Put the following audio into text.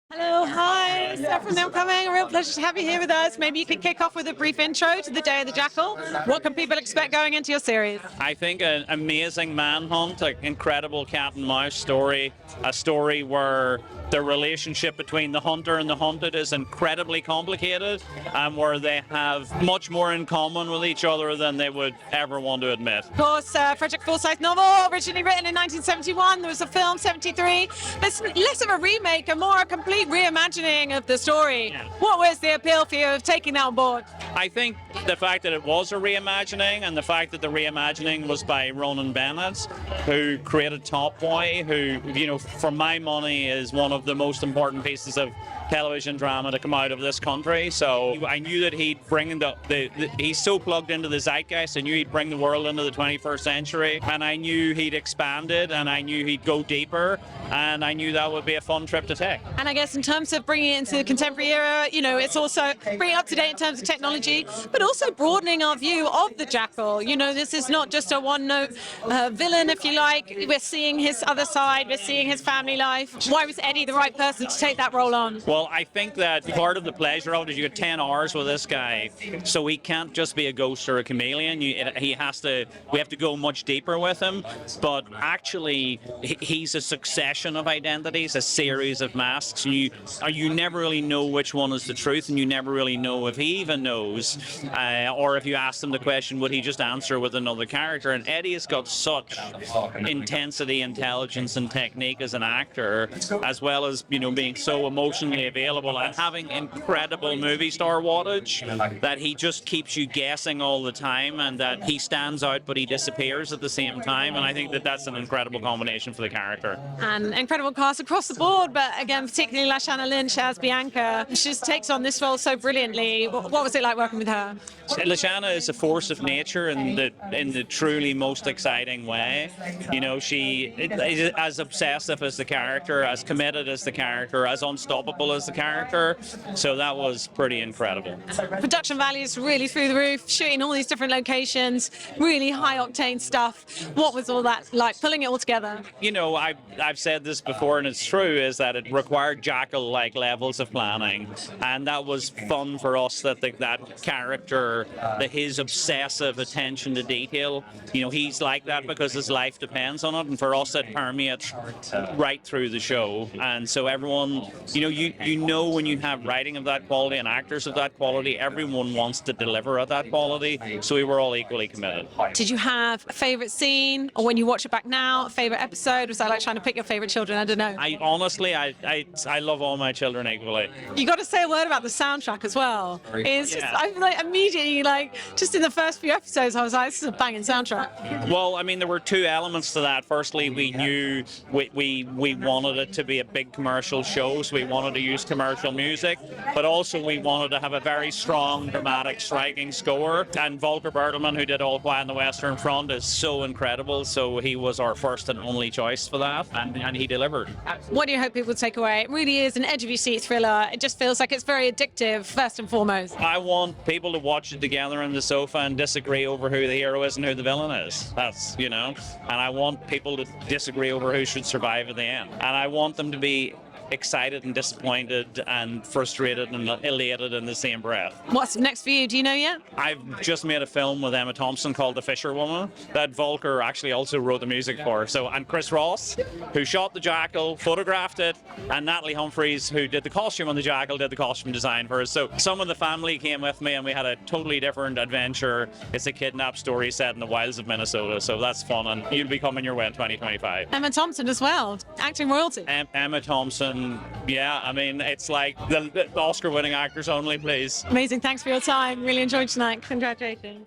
Hello, hi, Steph from Them Coming. A real pleasure to have you here with us. Maybe you could kick off with a brief intro to the Day of the Jackal. What can people expect going into your series? I think an amazing manhunt, an incredible cat and mouse story, a story where the relationship between the hunter and the hunted is incredibly complicated and where they have much more in common with each other than they would ever want to admit. Of course, Frederick Forsyth's novel, originally written in 1971. There was a film, 73. There's less of a remake and more a complete reimagining of the story. Yeah. What was the appeal for you of taking that on board? I think the fact that it was a reimagining and the fact that the reimagining was by Ronan Bennett, who created Top Boy, who, for my money is one of the most important pieces of television drama to come out of this country. So I knew that he'd bring he's so plugged into the zeitgeist. I knew he'd bring the world into the 21st century, and I knew he'd expand it, and I knew he'd go deeper, and I knew that would be a fun trip to take. And I guess in terms of bringing it into the contemporary era, it's also bringing it up to date in terms of technology, but also broadening our view of the Jackal. This is not just a one-note villain, if you like. We're seeing his other side, we're seeing his family life. Why was Eddie the right person to take that role on? Well, I think that part of the pleasure of it is you get 10 hours with this guy, so he can't just be a ghost or a chameleon. We have to go much deeper with him, but actually he's a succession of identities, a series of masks. You never really know which one is the truth, and you never really know if he even knows, or if you ask him the question, would he just answer with another character? And Eddie has got such intensity, intelligence, and technique as an actor, as well as being so emotionally available and having incredible movie star wattage, that he just keeps you guessing all the time, and that he stands out but he disappears at the same time. And I think that that's an incredible combination for the character. And incredible cast across the board, but again, particularly Lashana Lynch as Bianca. She just takes on this role so brilliantly. What was it like working with her? Lashana is a force of nature in the truly most exciting way. She is as obsessive as the character, as committed as the character, as unstoppable as the character. So that was pretty incredible. Production values really through the roof, shooting all these different locations, really high octane stuff. What was all that like, pulling it all together? I've said this before, and it's true, is that it required Jackal-like levels of planning, and that was fun for us. That character, his obsessive attention to detail, he's like that because his life depends on it, and for us it permeates right through the show. And so everyone, when you have writing of that quality and actors of that quality, everyone wants to deliver at that quality. So we were all equally committed. Did you have a favourite scene, or when you watch it back now, a favourite episode? Was that like trying to pick your favourite children? I don't know. I honestly love all my children equally. You got to say a word about the soundtrack as well. It's just, I'm like immediately, just in the first few episodes, I was like, this is a banging soundtrack. Well, there were two elements to that. Firstly, we knew we wanted it to be a big commercial show, so we wanted to use commercial music, but also we wanted to have a very strong, dramatic, striking score. And Volker Bertelmann, who did All Quiet on the Western Front, is so incredible, so he was our first and only choice for that, and he delivered. What do you hope people take away? It really is an edge-of-your-seat thriller. It just feels like it's very addictive, first and foremost. I want people to watch it together on the sofa and disagree over who the hero is and who the villain is. And I want people to disagree over who should survive at the end. And I want them to be excited and disappointed and frustrated and elated in the same breath. What's next for you? Do you know yet? I've just made a film with Emma Thompson called The Fisherwoman that Volker actually also wrote the music for. And Chris Ross, who shot the Jackal, photographed it, and Natalie Humphreys, who did the costume on the Jackal, did the costume design for us. So some of the family came with me, and we had a totally different adventure. It's a kidnap story set in the wilds of Minnesota, so that's fun, and you'll be coming your way in 2025. Emma Thompson as well, acting royalty. Emma Thompson, it's like the Oscar-winning actors only, please. Amazing. Thanks for your time. Really enjoyed tonight. Congratulations.